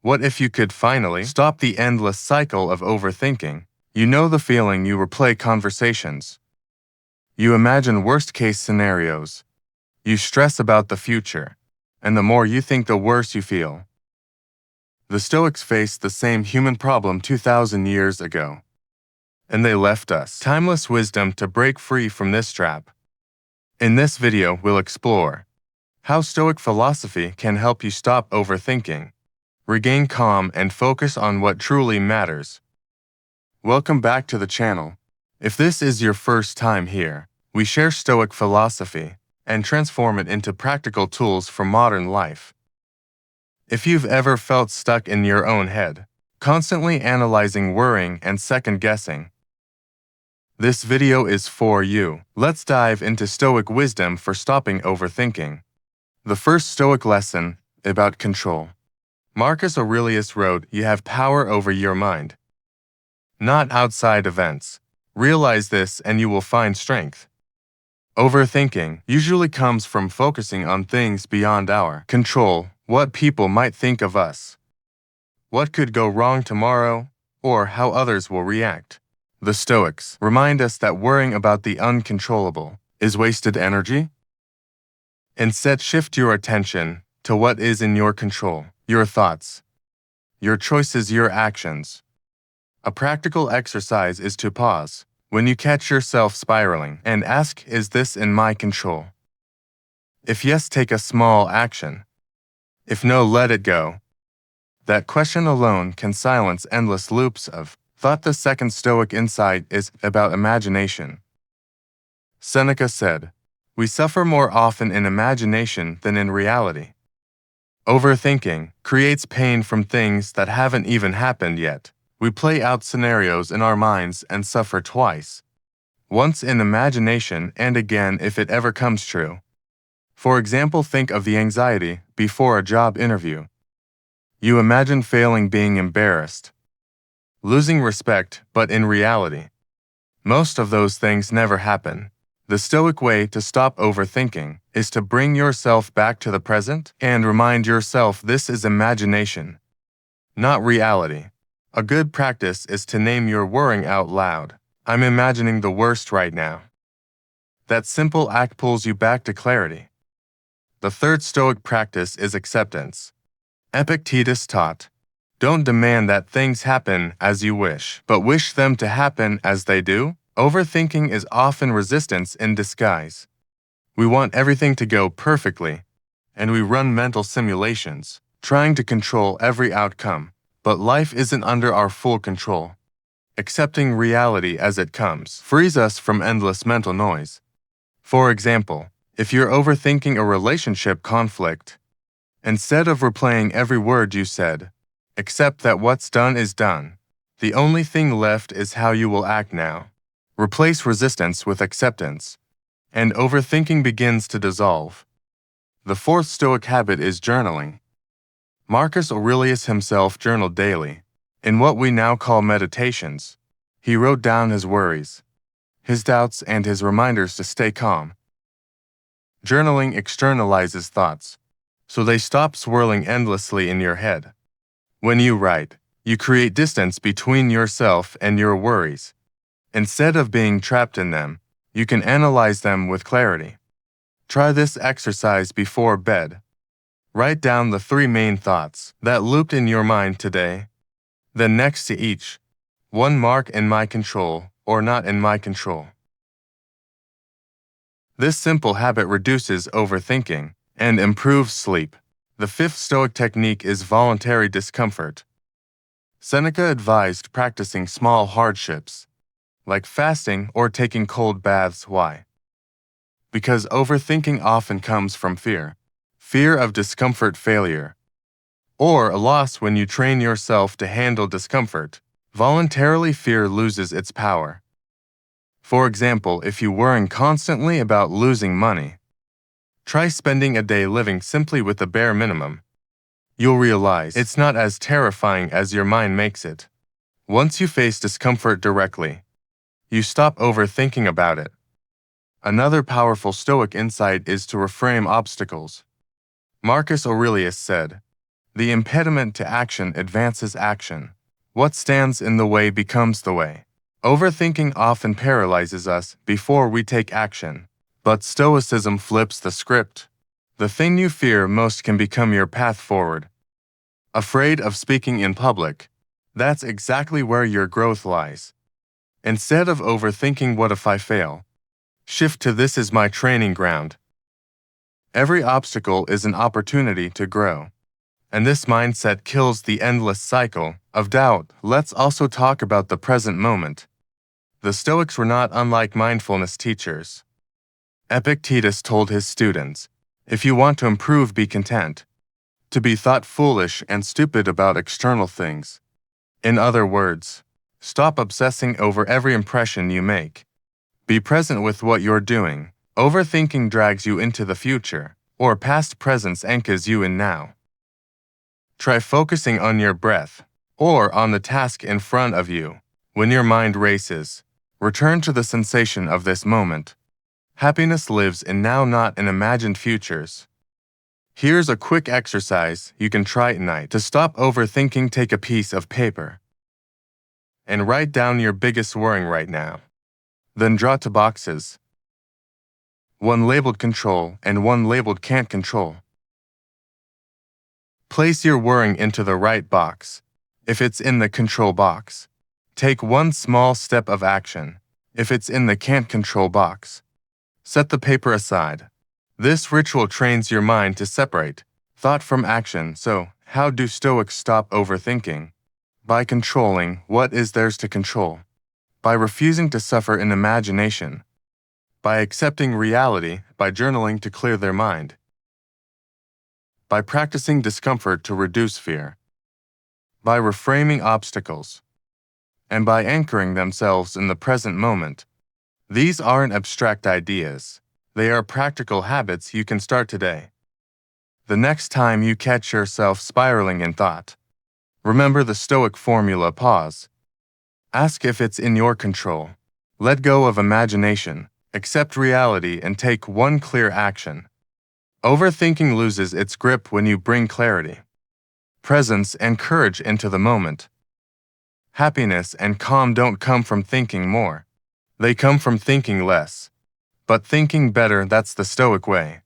What if you could finally stop the endless cycle of overthinking? You know the feeling. You replay conversations. You imagine worst-case scenarios. You stress about the future. And the more you think, the worse you feel. The Stoics faced the same human problem 2,000 years ago. And they left us timeless wisdom to break free from this trap. In this video, we'll explore how Stoic philosophy can help you stop overthinking, regain calm, and focus on what truly matters. Welcome back to the channel. If this is your first time here, we share Stoic philosophy and transform it into practical tools for modern life. If you've ever felt stuck in your own head, constantly analyzing, worrying, and second-guessing, this video is for you. Let's dive into Stoic wisdom for stopping overthinking. The first Stoic lesson, about control. Marcus Aurelius wrote, "You have power over your mind, not outside events. Realize this and you will find strength." Overthinking usually comes from focusing on things beyond our control, what people might think of us, what could go wrong tomorrow, or how others will react. The Stoics remind us that worrying about the uncontrollable is wasted energy. Instead, shift your attention to what is in your control, your thoughts, your choices, your actions. A practical exercise is to pause when you catch yourself spiraling and ask, is this in my control? If yes, take a small action. If no, let it go. That question alone can silence endless loops of thought. The second Stoic insight is about imagination. Seneca said, "We suffer more often in imagination than in reality." Overthinking creates pain from things that haven't even happened yet. We play out scenarios in our minds and suffer twice. Once in imagination and again if it ever comes true. For example, think of the anxiety before a job interview. You imagine failing, being embarrassed, losing respect, but in reality, most of those things never happen. The Stoic way to stop overthinking is to bring yourself back to the present and remind yourself this is imagination, not reality. A good practice is to name your worrying out loud. I'm imagining the worst right now. That simple act pulls you back to clarity. The third Stoic practice is acceptance. Epictetus taught, "Don't demand that things happen as you wish, but wish them to happen as they do." Overthinking is often resistance in disguise. We want everything to go perfectly, and we run mental simulations, trying to control every outcome. But life isn't under our full control. Accepting reality as it comes frees us from endless mental noise. For example, if you're overthinking a relationship conflict, instead of replaying every word you said, accept that what's done is done. The only thing left is how you will act now. Replace resistance with acceptance, and overthinking begins to dissolve. The fourth Stoic habit is journaling. Marcus Aurelius himself journaled daily. In what we now call meditations, he wrote down his worries, his doubts, and his reminders to stay calm. Journaling externalizes thoughts, so they stop swirling endlessly in your head. When you write, you create distance between yourself and your worries. Instead of being trapped in them, you can analyze them with clarity. Try this exercise before bed. Write down the 3 main thoughts that looped in your mind today. Then next to each, 1 mark in my control or not in my control. This simple habit reduces overthinking and improves sleep. The fifth Stoic technique is voluntary discomfort. Seneca advised practicing small hardships, like fasting or taking cold baths. Why? Because overthinking often comes from fear. Fear of discomfort, failure, or a loss. When you train yourself to handle discomfort voluntarily, fear loses its power. For example, if you worry constantly about losing money, try spending a day living simply with the bare minimum. You'll realize it's not as terrifying as your mind makes it. Once you face discomfort directly, you stop overthinking about it. Another powerful Stoic insight is to reframe obstacles. Marcus Aurelius said, The impediment to action advances action. What stands in the way becomes the way. Overthinking often paralyzes us before we take action, but Stoicism flips the script. The thing you fear most can become your path forward. Afraid of speaking in public? That's exactly where your growth lies. Instead of overthinking what if I fail, shift to this is my training ground. Every obstacle is an opportunity to grow. And this mindset kills the endless cycle of doubt. Let's also talk about the present moment. The Stoics were not unlike mindfulness teachers. Epictetus told his students, if you want to improve, be content. To be thought foolish and stupid about external things. In other words, stop obsessing over every impression you make. Be present with what you're doing. Overthinking drags you into the future, or past presence anchors you in now. Try focusing on your breath, or on the task in front of you. When your mind races, return to the sensation of this moment. Happiness lives in now, not in imagined futures. Here's a quick exercise you can try tonight. To stop overthinking, take a piece of paper and write down your biggest worry right now. Then draw two boxes. One labeled control and one labeled can't control. Place your worrying into the right box. If it's in the control box, take one small step of action. If it's in the can't control box, set the paper aside. This ritual trains your mind to separate thought from action. So, how do Stoics stop overthinking? By controlling what is theirs to control. By refusing to suffer in imagination. By accepting reality, by journaling to clear their mind. By practicing discomfort to reduce fear. By reframing obstacles. And by anchoring themselves in the present moment. These aren't abstract ideas. They are practical habits you can start today. The next time you catch yourself spiraling in thought, remember the Stoic formula: pause. Ask if it's in your control. Let go of imagination, accept reality, and take one clear action. Overthinking loses its grip when you bring clarity, presence, and courage into the moment. Happiness and calm don't come from thinking more. They come from thinking less. But thinking better, that's the Stoic way.